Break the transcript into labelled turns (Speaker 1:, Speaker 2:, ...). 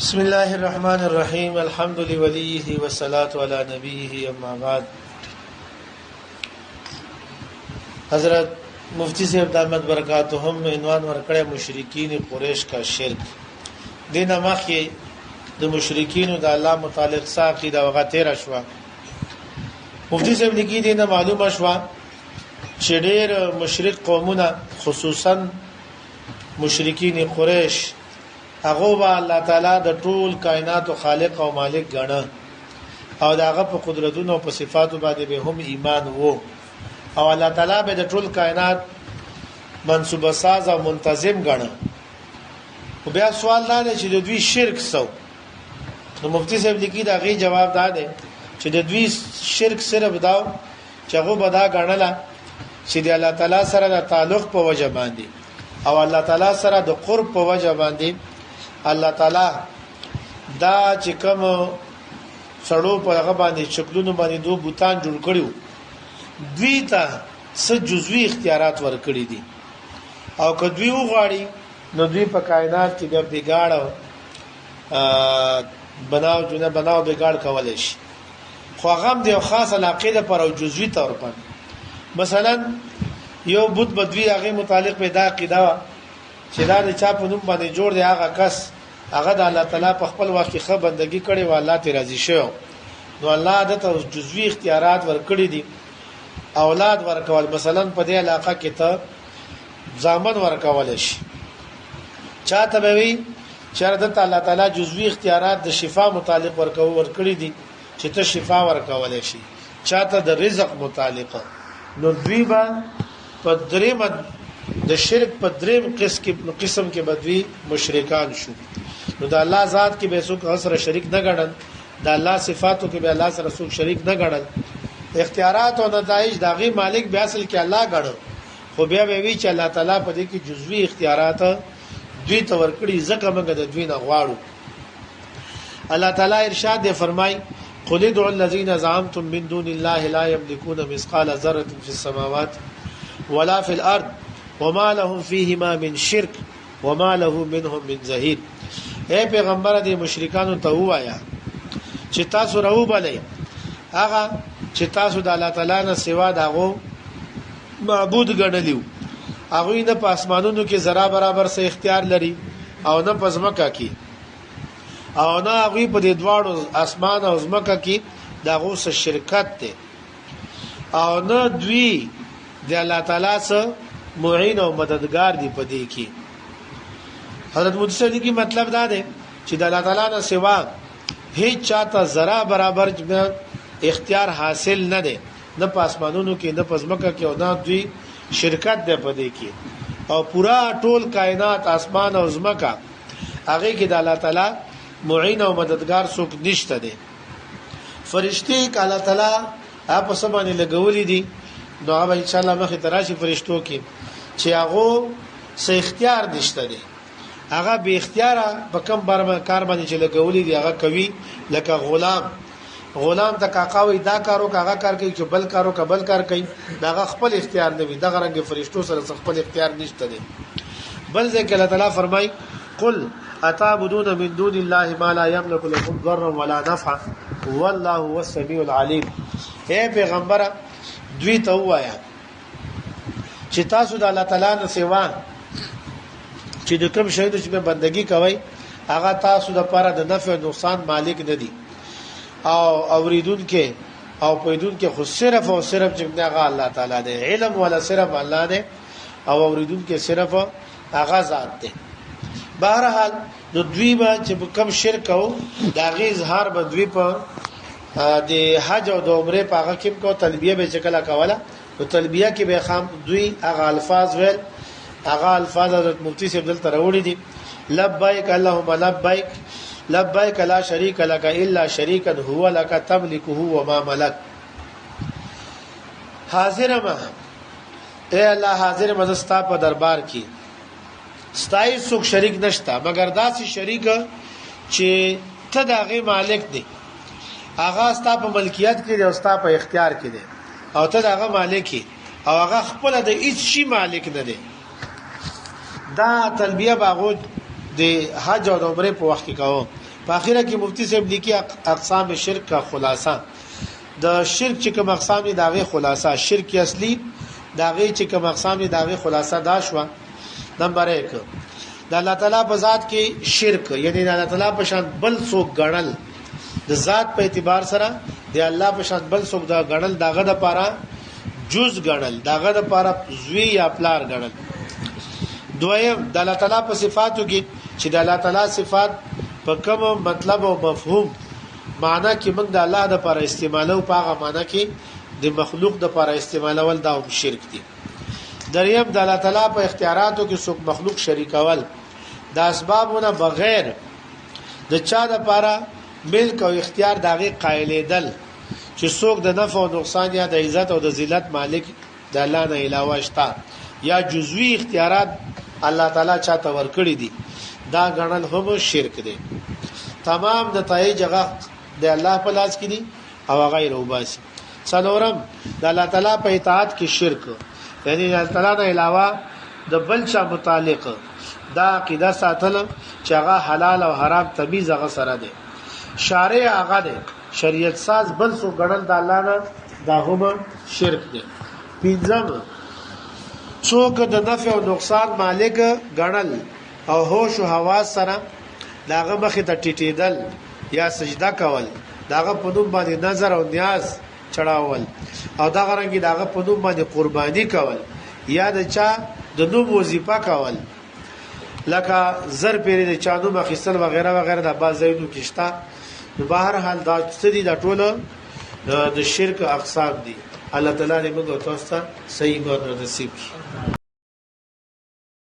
Speaker 1: بسم الله الرحمن الرحيم الحمد لوليه والصلاة على نبيه أما بعد. حضرت مفتی صاحب دامت برکاتهم عنوان ورکړی مشرکین قریش کا شرک. دینه مخکې د مشرکین د الله متعلق ساقي دا وغه تیر شو. مفتی صاحب لیکي دینه معلومه شو چې ډېر مشرک قومونه خصوصا مشرکین قریش هغه با الله تعالی د ټول کائنات او خالق او مالک ګڼه او داغه په قدرتونو او په صفاتو باندې به هم ایمان وو او الله تعالی به د ټول کائنات منسوبه ساز او منتظم ګڼه. او بیا سوال دا دی چې د دوی شرک سو. نو مفتی صاحب لیکي دا غي جواب دا دی چې د دوی شرک صرف داو چې هغه بدا ګڼله چې د الله تعالی سره د تعلق په وجه باندې او الله تعالی سره د قرب په وجه باندې الله تعالی دا چې کوم سړو په هغه باندې شکلونو باندې دوه بوتان جوړ کړیو دوی ته څه جزوی اختیارات ورکړي دي او که دوی وغواړي نو دوی په کائنات کې بیا بګاړ بناو بګاړ کولای شي. خو هغه د یو خاص علاقې لپاره او جزوی تور باندې مثلا یو بوت بدوی هغه متعلق پیدا کیدا چې دا د چا په نوم باندې جوړ دی هغه کس هغه د الله تعالی په خپل وخت کې خه بندگی کړي او الله ته راضي شو نو الله دته جزوی اختیارات ورکړي دي. اولاد ورکول مثلا په دې علاقه کې ته ځامن ورکول شي چاته به وي چې د الله تعالی جزوی اختیارات د شفا متعلق ورکړي دي چې ته شفا ورکول شي چاته د رزق متعلق. نو دوی با په دریم د شرک په دریم قسم کې بدوی مشرکان شو. نو د الله ذات کې به څوک سره شریک نه ګڼل د الله صفاتو کې به الله سره څوک شریک نه ګڼل اختیارات او نتایج داغي مالک به اصل کې الله ګڼو خو بیا به وی چې الله تعالی په دې کې جزوی اختیارات دوی ته ورکړي ځکه موږ د دوی نه غواړو. الله تعالی ارشاد دی فرمای قل ادعوا الذين زعمتم من دون الله لا يملكون مثقال ذره في السماوات ولا في الارض وما لهم فيهما من شرك وما له منهم من ظهير. اے پیغمبر دې مشرکانو ته وایا چې تاسو راو بلې هغه چې تاسو د الله تعالی نه سوا دغه معبود ګڼلیو هغه نه په اسمانونو کې ذره برابر سه اختیار لري او نه په ځمکه کې او نه هغه په دې دواړو اسمان او ځمکه کې دغه سره شرکت ده او نه دوی د الله تعالی سره معین او مددگار دی په دې کې. حضرت متصدی کی مطلب دا دی چې د الله تعالی نه سوا هیڅ چاته ذره برابر اختیار حاصل نه دی نه په اسمانونو کې نه په ځمکه کې او نه دوی شرکت دی په دې کې او پورا ټول کائنات اسمان او ځمکه هغه کې د الله تعالی معین او مددگار څوک نشته دی. فرشتي ک الله تعالی په سبانه لګولې دي نو هغه ان شاء الله مخه تراشي فرشتو کې چې هغه سه اختیار نشته دي هغه به اختیار په کم بار کار باندې چې لګولې دي هغه کوي لکه غلام ته کاکاوي دا کارو هغه کار کوي چې بل کارو قبل کار کوي دا خپل اختیار نه وي دا غرنګ فرشتو سره خپل اختیار نشته دي. بل ځکه الله تعالی فرمای قل اتعبدون من دون الله ما لا يملك لكم ضرا ولا نفعا والله هو السميع العليم. اے پیغمبر دوی ته وایا چې تاسو د الله تعالی نه سیوا چې د کوم شی چې بندگی کوي هغه تاسو د لپاره د نفع او نقصان مالک نه دي او اوریدون کې او پویدون کې خو صرف او صرف چې هغه الله تعالی دی علم ولا صرف الله دی او اوریدون کې صرف هغه ذات دی. بهرحال د دوی با چې کوم شرک او داغي اظهار به دوی په د حج او د عمره په هغه کې کو تلبیه به چکلا کوله او تلبیه کې به خام دوی هغه الفاظ ویل هغه الفاظ حضرت مفتی صاحب دل تراوړي دي لبیک اللهم لبیک لبیک لا شریک لك الا شریکا هو لك تملكه وما ملك. حاضر ما اے الله حاضر مزستا په دربار کې ستای څوک شریک نشتا مگر داسې شریک چې ته دغه مالک دی هغه ستا په ملکیت کې دی او ستا په اختیار کې دی او ته دغه مالک او هغه خپل د هیڅ شي مالک نه دی. دا تلبیه باغو د حج او عمره په وخت کې کوو په اخره کې مفتی صاحب لیکي اقسام شرک کا خلاصہ د شرک چې کوم اقسام دي داغه خلاصہ شرک اصلي داغه چې کوم اقسام دي داغه خلاصہ دا شو نمبر 1 د الله تعالی په ذات کې شرک یعنی د الله تعالی په شان بل څوک غړل د ذات په اعتبار سره د الله په شان بل څوک دا غړل داغه د پاره جز غړل داغه د پاره زوی یا پلار غړل دویم د الله تعالی په صفاتو کې چې د الله تعالی صفات په کوم مطلب او مفهوم معنا کې موږ د الله د لپاره استعمالو په هغه معنا کې د مخلوق د لپاره استعمالول دا شرک دي دریم د الله تعالی په اختیاراتو کې څوک مخلوق شریکول د اسبابونه بغیر د چا د لپاره ملک او اختیار دغه قائلیدل چې څوک د نفع او نقصان یا د عزت او د ذلت مالک د الله نه علاوه شته یا جزوی اختیارات الله تعالی چاته ورکړي دي دا غنل هم شرک دی تمام د تای جگہ د الله په لاس کې دي او غیر وباسي څلورم د الله تعالی په اطاعت کې شرک یعنی الله تعالی نه علاوه د بل چا متعلق دا عقیده ساتل چې هغه حلال او حرام تمیز هغه سره دی شارع هغه دی شریعت ساز بل سو غړل د الله نه دا هم شرک دی پنځم څوک د نفع او نقصان مالک غړل او هوش او حواس سره داغه مخې ته ټیټېدل یا سجده کول داغه په نوم باندې نظر او نیاز چړاول او داغه رنګي داغه په نوم باندې قرباني کول یا د چا د نوم وظیفه کول لکه زر پیری د چانو مخستل وغیرہ وغیرہ د باز زیدو کیشتا نو بهر حال دا ستدي د ټوله د شرک اقسام دي الله تعالی دې موږ تاسو ته صحیح ګڼ نصیب کړي